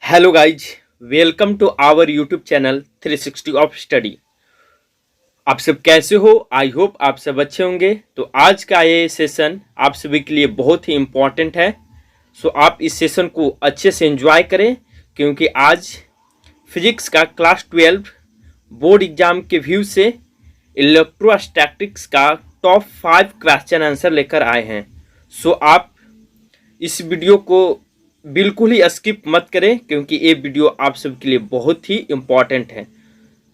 Hello guys, welcome to our YouTube channel 360 of study. आप सब कैसे हो? आई होप आप सब अच्छे होंगे। तो आज का ये सेशन आप सभी के लिए बहुत ही इम्पॉर्टेंट है। सो आप इस सेशन को अच्छे से एंजॉय करें, क्योंकि आज फिजिक्स का क्लास 12 बोर्ड एग्जाम के व्यू से इलेक्ट्रोस्टैटिक्स का टॉप 5 क्वेश्चन आंसर लेकर आए हैं। सो आप इस वीडियो को बिल्कुल ही स्किप मत करें, क्योंकि ये वीडियो आप सबके लिए बहुत ही इम्पॉर्टेंट है।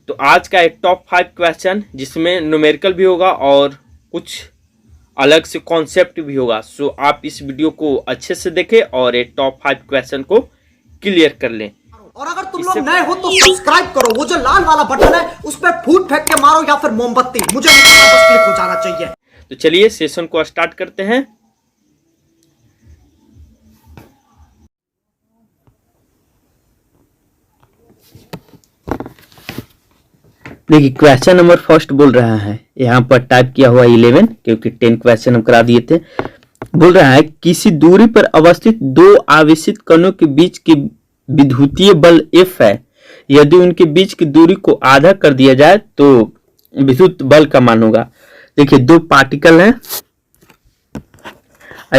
तो आज का एक टॉप 5 क्वेश्चन जिसमें न्यूमेरिकल भी होगा और कुछ अलग से कॉन्सेप्ट भी होगा। सो आप इस वीडियो को अच्छे से देखें और ये टॉप 5 क्वेश्चन को क्लियर कर लें। और अगर तुम लोग नए हो तो सब्सक्राइब करो, वो जो लाल वाला बटन है उस पर फूट फेंक के मारो या फिर मोमबत्ती, मुझे बस क्लिक हो जाना चाहिए। तो चलिए सेशन को स्टार्ट करते हैं। देखिए, क्वेश्चन नंबर फर्स्ट बोल रहा है, यहाँ पर टाइप किया हुआ 11, क्योंकि 10 क्वेश्चन हम करा दिए थे। बोल रहा है किसी दूरी पर अवस्थित दो आवेशित कणों के बीच की विद्युतीय बल F है। यदि उनके बीच की दूरी को आधा कर दिया जाए तो विद्युत बल का मान होगा। देखिए, दो पार्टिकल हैं,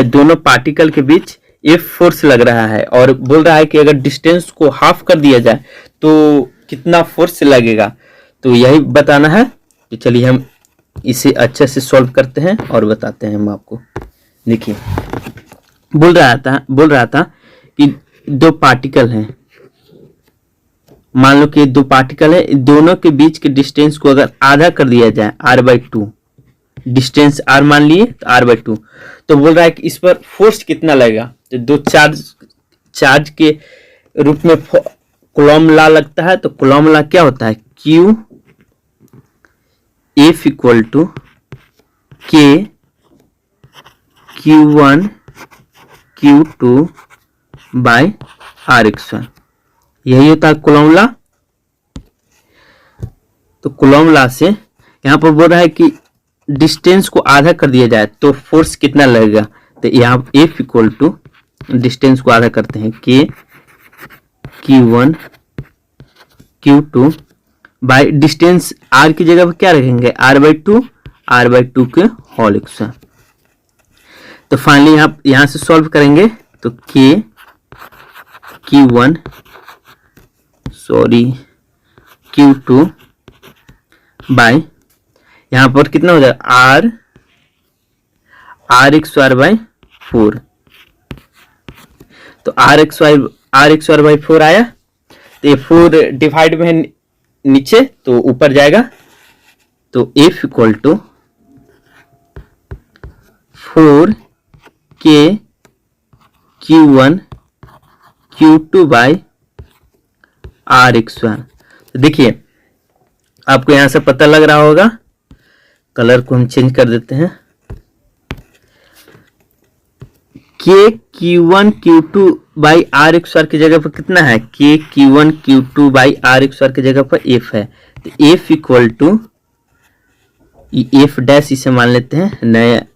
दोनों पार्टिकल के बीच F फोर्स लग रहा है और बोल रहा है कि अगर डिस्टेंस को हाफ कर दिया जाए तो कितना फोर्स लगेगा। तो यही बताना है। तो चलिए हम इसे अच्छे से सॉल्व करते हैं और बताते हैं हम आपको। देखिए, बोल रहा था कि दो पार्टिकल हैं। मान लो कि दो पार्टिकल है, दोनों के बीच के डिस्टेंस को अगर आधा कर दिया जाए r/2, डिस्टेंस r मान लिए तो r/2, तो बोल रहा है कि इस पर फोर्स कितना लगेगा। तो दो चार्ज के रूप में कूलॉम लॉ लगता है। तो कूलॉम लॉ क्या होता है? Q F equal to K Q1 Q2 by R(x1). यही होता है कूलॉम लॉ। तो कूलॉम लॉ से यहाँ पर बोल रहा है कि डिस्टेंस को आधा कर दिया जाए तो फोर्स कितना लगेगा। तो यहाँ F इक्वल टू डिस्टेंस को आधा करते हैं K Q1 Q2 by distance R की जगह पर क्या रखेंगे? r/2 के होल स्क्वायर। तो फाइनली यहाँ से सॉल्व करेंगे तो Q2 बाय यहाँ पर कितना हो जाएगा? r(x²/4). तो r(x²/4) आया। तो ये 4 डिवाइड में नीचे तो ऊपर जाएगा। तो F equal to 4K Q1 Q2 bye R(x²). तो देखिए, आपको यहां से पता लग रहा होगा। कलर को हम चेंज कर देते हैं। K Q1 Q2 by R(x² की जगह पर कितना है? K Q1 Q2 by R(x² की जगह पर F है। तो F equal to F dash इसे मान लेते हैं।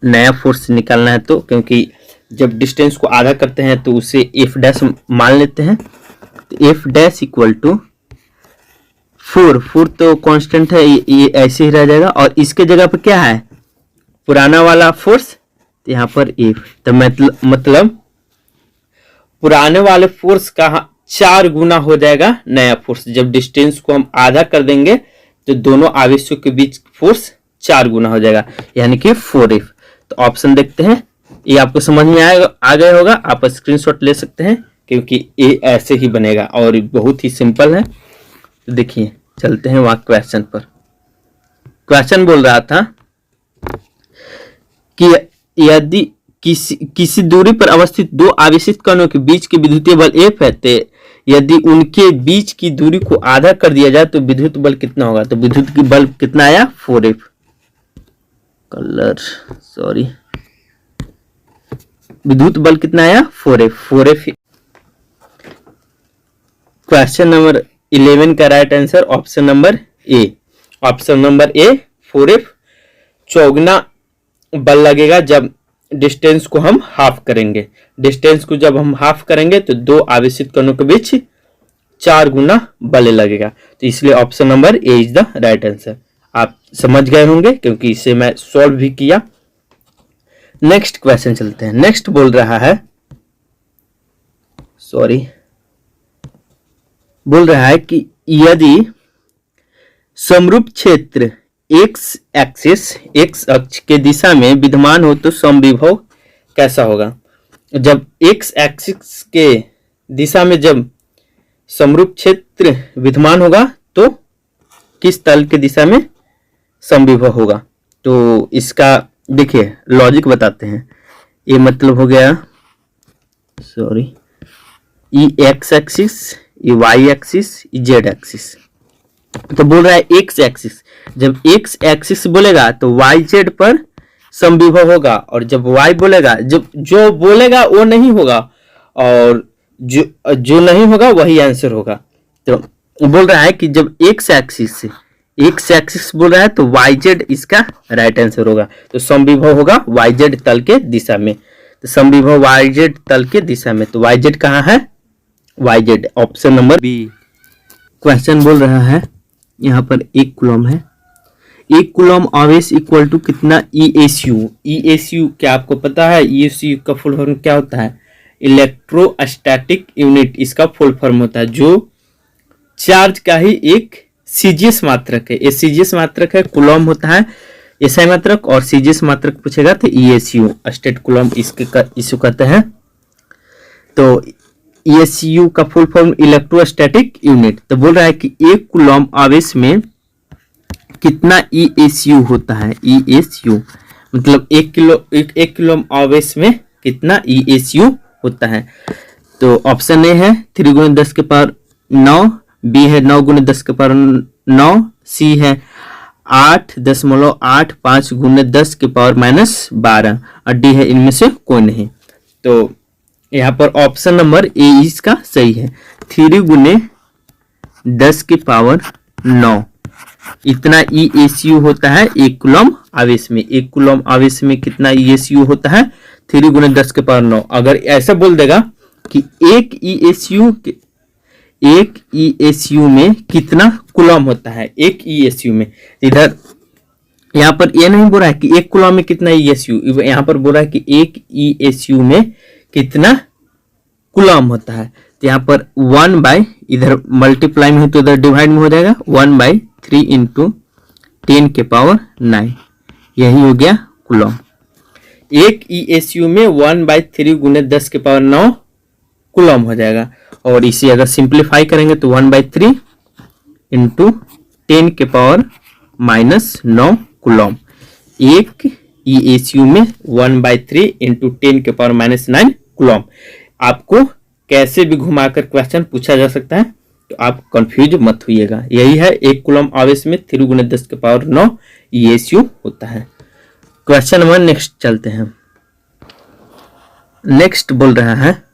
नया फोर्स निकालना है तो, क्योंकि जब डिस्टेंस को आधा करते हैं तो उसे F डैश मान लेते हैं। तो F डैश इक्वल टू 4 तो कांस्टेंट है, ये ऐसे ही रह जाएगा। और इसके जगह पर क्या है? पुराना वाला फोर्स, तो यहाँ पर F। तो मतलब पुराने वाले फोर्स का 4 गुना हो जाएगा नया फोर्स। जब डिस्टेंस को हम आधा कर देंगे तो दोनों आवेशों के बीच फोर्स 4 गुना हो जाएगा, यानी कि 4F। तो ऑप्शन देखते हैं। ये आपको समझ में आ गया होगा। आप स्क्रीनशॉट ले सकते हैं, क्योंकि ये ऐसे ही बनेगा और बहुत ही सिंपल है। तो देखिए, चलते हैं वहां क्वेश्चन पर। क्वेश्चन बोल रहा था कि यदि किसी दूरी पर अवस्थित दो आवेशित कणों के बीच की विद्युतीय बल F है, तो यदि उनके बीच की दूरी को आधा कर दिया जाए तो विद्युत बल कितना होगा। तो विद्युत की बल कितना आया? 4F। विद्युत बल कितना आया? 4F। क्वेश्चन नंबर 11 का right answer option number A. Option number A 4F। चौगुना बल लगेगा जब डिस्टेंस को हम हाफ करेंगे। डिस्टेंस को जब हम हाफ करेंगे तो दो आवेशित कणों के बीच 4 गुना बल लगेगा। तो इसलिए option number A is the right answer. आप समझ गए होंगे क्योंकि इसे मैं सॉल्व भी किया। नेक्स्ट क्वेश्चन चलते हैं। नेक्स्ट बोल रहा है, कि यदि समरूप क्षेत्र एक्स अक्ष के दिशा में विद्यमान हो तो समविभव कैसा होगा। जब एक्स एक्सिस के दिशा में जब समरूप क्षेत्र विद्यमान होगा तो किस तल के दिशा में समविभव होगा। तो इसका देखिए लॉजिक बताते हैं। ये मतलब हो गया ई एक्स एक्सिस, ये वाई एक्सिस, ये जेड एक्सिस। तो बोल रहा है एक्स एक्सिस, जब एक्स एक्सिस बोलेगा तो वाई जेड पर समविभव होगा, और जब वाई बोलेगा, जब जो बोलेगा वो नहीं होगा, और जो नहीं होगा वही आंसर होगा। तो बोल रहा है कि जब एक्स एक्सिस बोल रहा है तो वाई जेड इसका राइट आंसर होगा। तो समविभव होगा वाई जेड तल के दिशा में। तो समविभव वाई जेड तल के दिशा में, तो वाई जेड कहाँ है, Y Z option number B. Question बोल रहा है यहाँ पर 1 कूलम है, 1 कूलम आवेश इक्वल टू कितना ESU क्या आपको पता है। ESU का फुल फॉर्म क्या होता है, इलेक्ट्रोस्टैटिक यूनिट इसका फुल फॉर्म होता है, जो चार्ज का ही एक सीजीएस मात्रक है। ये सीजीएस मात्रक है, कूलम होता है एसआई मात्रक, और सीजीएस मात्रक पूछेगा तो ESU स्टेट कूलम इसको कहते हैं। तो ESU का फुल फॉर्म इलेक्ट्रोस्टैटिक यूनिट। तो बोल रहा है कि 1 कूलम आवेश में कितना ESU होता है। ESU मतलब 1 किलो आवेश में कितना ESU होता है। तो ऑप्शन ए है 3 × 10 के पावर 9, बी है 9 × 10 के पावर 9, सी है 8.85 × 10 के पावर -12, और डी है इनमें से कोई नहीं। तो यहाँ पर ऑप्शन नंबर ए इसका सही है। 3 × 10 के पावर 9 इतना ESU होता है 1 कूलम आवेश में। 1 कूलम आवेश में कितना ESU होता है, 3 × 10 के पावर 9। अगर ऐसा बोल देगा कि एक ESU में कितना कूलम होता है, एक ESU में, इधर यहाँ पर ये नहीं बोल रहा है कि 1 कूलम में कितना ESU, यहाँ पर बोल रहा है कि एक ESU में कितना कूलम होता है। तो यहाँ पर 1/, इधर मल्टीप्लाई में है तो इधर डिवाइड में हो जाएगा, 1/3 × 10 के पावर 9, यही हो गया कूलम। एक ESU में 1/3 × 10 के पावर 9 कूलम हो जाएगा। और इसे अगर सिंप्लीफाई करेंगे तो 1/3 × 10 के पावर -9 कूलम। एक ESU में 1/3 × 10 के पावर -9 कूलम। आपको कैसे भी घुमाकर क्वेश्चन पूछा जा सकता है, तो आप कंफ्यूज मत होइएगा। यही है 1 कूलम आवेश में 3 × 10 के पावर 9 ESU होता है। क्वेश्चन नंबर नेक्स्ट चलते हैं। नेक्स्ट बोल रहा है,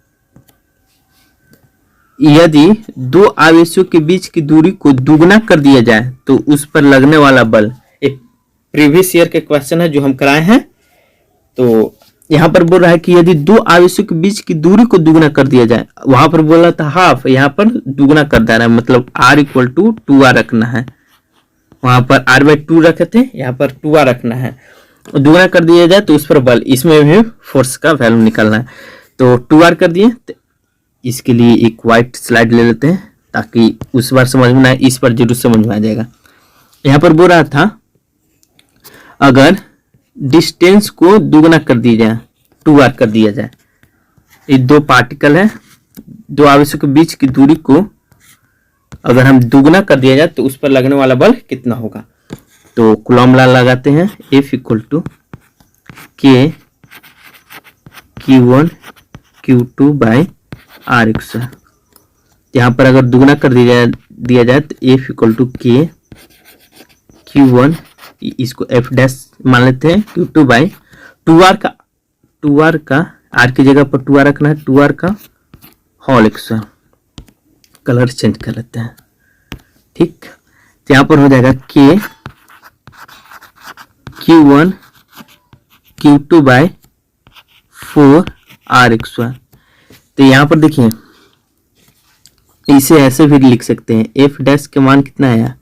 यदि 2 आवेशों के बीच की दूरी को दुगना कर दिया जाए तो उस पर लगने वाला बल। एक प्रीवियस ईयर के क्वेश्चन है जो हम कराए हैं। तो यहाँ पर बोल रहा है कि यदि 2 आवेशों के बीच की दूरी को दुगना कर दिया जाए, वहां पर बोला था हाफ, यहाँ पर दुगना कर देना है, मतलब R = 2R रखना है। वहां पर R/2 रखे थे, यहाँ पर 2R रखना है। दुगना कर दिया जाए तो उस पर बल, इसमें भी फोर्स का वैल्यू निकालना है। तो 2R कर दिए। तो इसके लिए एक व्हाइट स्लाइड ले लेते हैं ताकि उस बार समझ में आए, इस पर जरूर समझ में आ जाएगा। यहाँ पर बोल रहा था अगर डिस्टेंस को दुगना कर दिया जाए, 2R कर दिया जाए, ये 2 पार्टिकल है, 2 आवेशों के बीच की दूरी को अगर हम दुगना कर दिया जाए तो उस पर लगने वाला बल कितना होगा। तो कूलम लॉ लगाते हैं, F = K Q1 Q2/R²। यहाँ पर अगर दुगना कर दिया जाए तो F = K Q1, इसको F' मान लेते हैं, Q2/2R का R की जगह पर 2R रखना है, 2R का होल स्क्वायर। कलर चेंज कर लेते हैं, ठीक। तो यहाँ पर हो जाएगा K Q1 Q2/4R²। तो यहाँ पर देखिए इसे ऐसे भी लिख सकते हैं, एफ डैश के मान कितना आया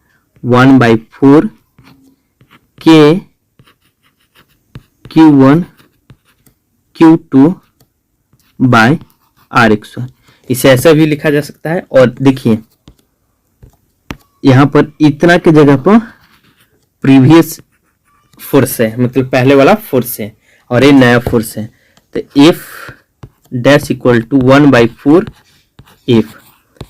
1/4 के Q1 Q2 बाय RX1। इसे ऐसा भी लिखा जा सकता है। और देखिए यहां पर इतना के जगह पर प्रीवियस फोर्स है, मतलब पहले वाला फोर्स है, और ये नया फोर्स है। तो F dash equal to 1/4 F.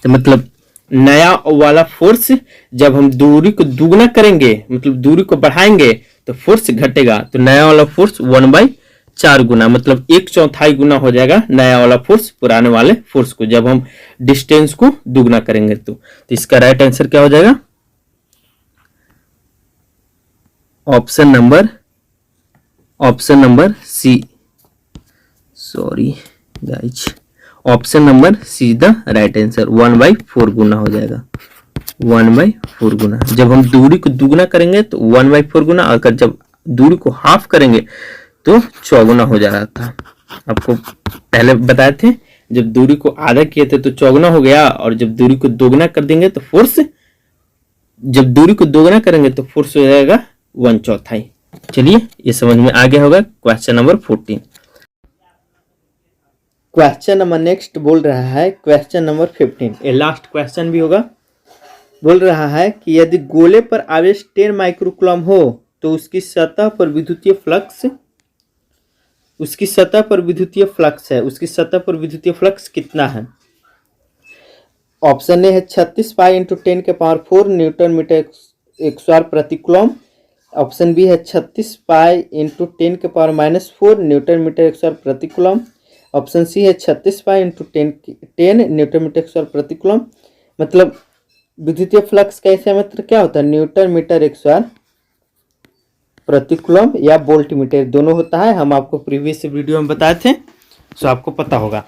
तो मतलब नया वाला फोर्स जब हम दूरी को दुगना करेंगे, मतलब दूरी को बढ़ाएंगे, तो फोर्स घटेगा। तो नया वाला फोर्स 1/4 गुना, मतलब 1/4 गुना हो जाएगा नया वाला फोर्स पुराने वाले फोर्स को, जब हम डिस्टेंस को दुगना करेंगे। तो इसका राइट आंसर क्या हो जाएगा? Option number C. Sorry guys, option number C the right answer. 1/4 गुना हो जाएगा, 1/4 गुना। जब हम दूरी को दुगना करेंगे तो 1/4 गुना, अगर जब दूरी को हाफ करेंगे तो 4 हो जा रहा था। आपको पहले बताए थे, जब दूरी को आधा किए थे तो 4 हो गया, और जब दूरी को दोगुना कर देंगे तो फोर्स, जब दूरी को दोगुना करेंगे तो फोर्स हो जाएगा 1/4। चलिए ये समझ में आ गया होगा। Question number 14। Question number next बोल रहा है, क्वेश्चन नंबर 15, ये लास्ट क्वेश्चन भी होगा। बोल रहा है कि यदि गोले पर आवेश 10 माइक्रोकूलम हो तो उसकी सतह पर विद्युतीय फ्लक्स कितना है? ऑप्शन ए है 36 pi into 10⁴ newton metre square प्रति कूलम। ऑप्शन बी है 36 pi into 10⁻⁻4 newton metre square प्रति कूलम। ऑप्शन सी है 36 pi into 10 newton metre square प्रति कूलम। मतलब विद्युतीय फ्लक्स का ऐसा मतलब क्या होता है? न्यूटन मीटर स्क्वायर प्रति कूलम या वोल्ट मीटर दोनों होता है। हम आपको प्रीवियस वीडियो में बताए थे, सो आपको पता होगा।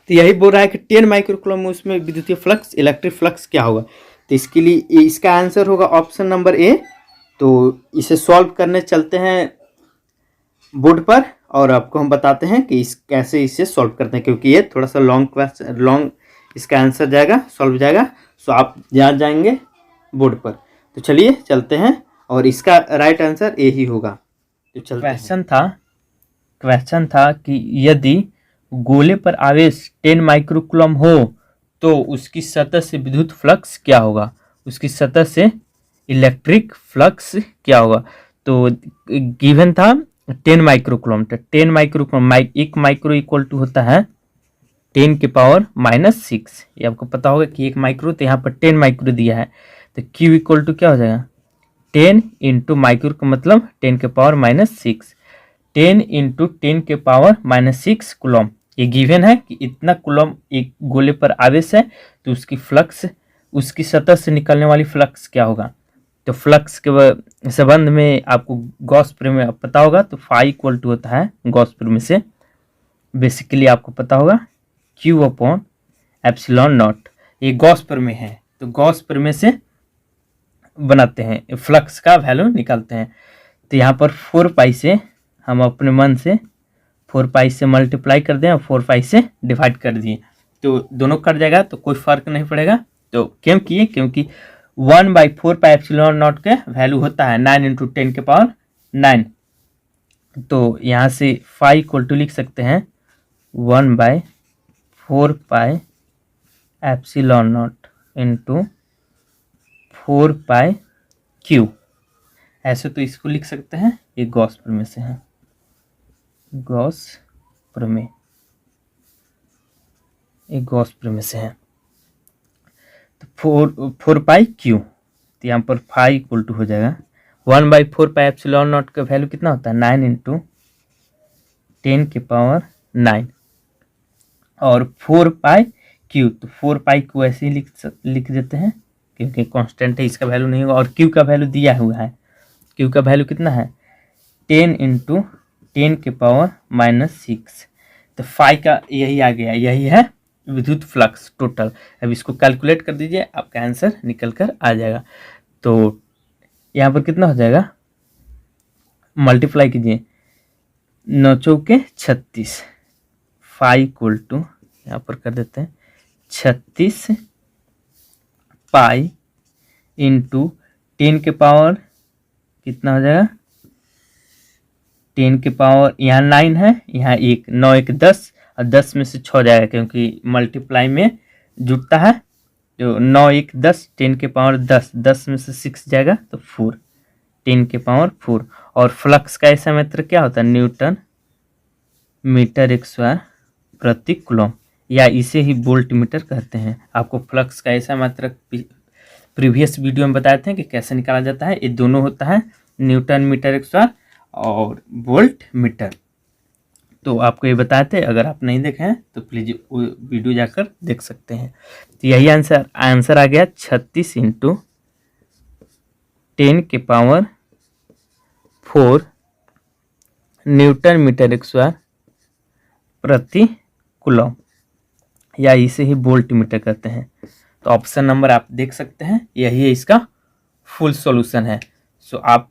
तो यही बोल रहा है कि 10 माइक्रोकूलम में उसमें विद्युतीय फ्लक्स, इलेक्ट्रिक फ्लक्स क्या होगा? तो इसके लिए इसका आंसर होगा ऑप्शन नंबर ए। तो इसे सॉल्व करने चलते हैं बोर्ड पर, और आपको हम बताते हैं कि कैसे इसे सॉल्व करते हैं, क्योंकि ये थोड़ा सा लॉन्ग इसका आंसर जाएगा, सॉल्व जाएगा। सो आप यहाँ जाएंगे बोर्ड पर। तो चलिए चलते हैं, और इसका राइट आंसर ए ही होगा। तो चलते हैं। क्वेश्चन था कि यदि गोले पर आवेश 10 माइक्रोकूलम हो तो उसकी सतह से विद्युत फ्लक्स क्या होगा? उसकी सतह से इलेक्ट्रिक फ्लक्स क्या होगा? तो गिवन था 10 माइक्रोकूलम। तो 10 माइक्रोकूलम, एक माइक्रो इक्वल टू होता है 10⁻⁻6। ये आपको पता होगा कि 1 माइक्रो, तो यहाँ पर 10 माइक्रो दिया है। तो Q इक्वल टू क्या हो जाएगा? 10 इंटू माइक्रो का मतलब 10⁻⁻6, 10 इंटू 10⁻⁻6 कूलम। ये गिवन है कि इतना कूलम एक गोले पर आवेश है, तो उसकी फ्लक्स, उसकी सतह से निकलने वाली फ्लक्स क्या होगा? तो फ्लक्स के संबंध में आपको गॉस प्रमेय पता होगा। तो फाई इक्वल टू होता है गॉस प्रमेय से, बेसिकली आपको पता होगा Q/ε0। ये गॉस प्रमेय है, तो गॉस प्रमेय से बनाते हैं, फ्लक्स का वैल्यू निकालते हैं। तो यहाँ पर 4 पाई से हम अपने मन से 4 पाई से मल्टीप्लाई कर दें और 4 पाई से डिवाइड कर दिए, तो दोनों कट जाएगा, तो कोई फर्क नहीं पड़ेगा। तो क्यों किए? क्योंकि 1/4 पाई ε0 के वैल्यू होता है 9 इंटू 10⁹। तो यहाँ से फाई इक्वल टू लिख सकते हैं 1/4 पाई ε0 इंटू 4 पाई Q। ऐसे तो इसको लिख सकते हैं, ये गॉस प्रमेय से है, गॉस प्रमेय, ये गॉस प्रमेय से है। तो 4 पाई Q, तो यहाँ पर फाई इक्वल टू हो जाएगा 1/4 पाई ε0 का वैल्यू कितना होता है? 9 इंटू 10⁹, और 4 पाई Q, तो 4 पाई को ऐसे ही लिख देते हैं, क्योंकि कांस्टेंट है, इसका वैल्यू नहीं होगा। और Q का वैल्यू दिया हुआ है, Q का वैल्यू कितना है? 10 इंटू 10⁻⁻6। तो फाई का यही आ गया, यही है विद्युत फ्लक्स टोटल। अब इसको कैलकुलेट कर दीजिए, आपका आंसर निकल कर आ जाएगा। तो यहाँ पर कितना हो जाएगा? मल्टीप्लाई कीजिए, 9 चौके 36, फाई इक्वल टू यहाँ पर कर देते हैं 36 पाई इंटू 10 के पावर कितना हो जाएगा, 10 के पावर यहाँ 9 है, यहाँ 1, 9 1 10 और 10 में से 6 जाएगा क्योंकि मल्टीप्लाई में जुटता है। तो 9 1 10, 10 के पावर 10, 10 में से 6 जाएगा तो 4, 10 के पावर 4। और फ्लक्स का ऐसा मात्रा क्या होता है, न्यूटन मीटर स्क्वायर प्रति कूलम, या इसे ही वोल्ट मीटर कहते हैं। आपको फ्लक्स का ऐसा मात्रक प्रीवियस वीडियो में बताए थे कि कैसे निकाला जाता है। ये दोनों होता है न्यूटन मीटर स्क्वायर और वोल्ट मीटर। तो आपको ये बताए थे, अगर आप नहीं देखे हैं तो प्लीज वो वीडियो जाकर देख सकते हैं। तो यही आंसर आ गया 36 इंटू 10 के पावर 4 न्यूटन मीटर स्क्वायर प्रति कूलम, या इसे ही वोल्ट मीटर कहते हैं। तो ऑप्शन नंबर आप देख सकते हैं, यही है इसका फुल सॉल्यूशन है। सो आप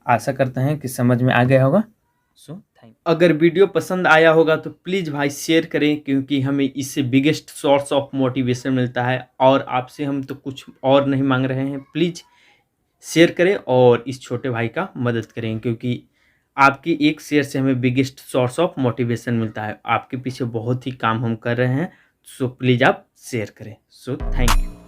आशा करते हैं कि समझ में आ गया होगा। So thank you. अगर वीडियो पसंद आया होगा तो प्लीज़ भाई शेयर करें, क्योंकि हमें इससे बिगेस्ट सोर्स ऑफ मोटिवेशन मिलता है और आपसे हम तो कुछ और नहीं मांग रहे हैं। प्लीज़ शेयर करें और इस छोटे भाई का मदद करें, क्योंकि आपकी एक शेयर से हमें बिगेस्ट सोर्स ऑफ मोटिवेशन मिलता है। आपके पीछे बहुत ही काम हम कर रहे हैं। सो प्लीज़ आप शेयर करें। So thank you.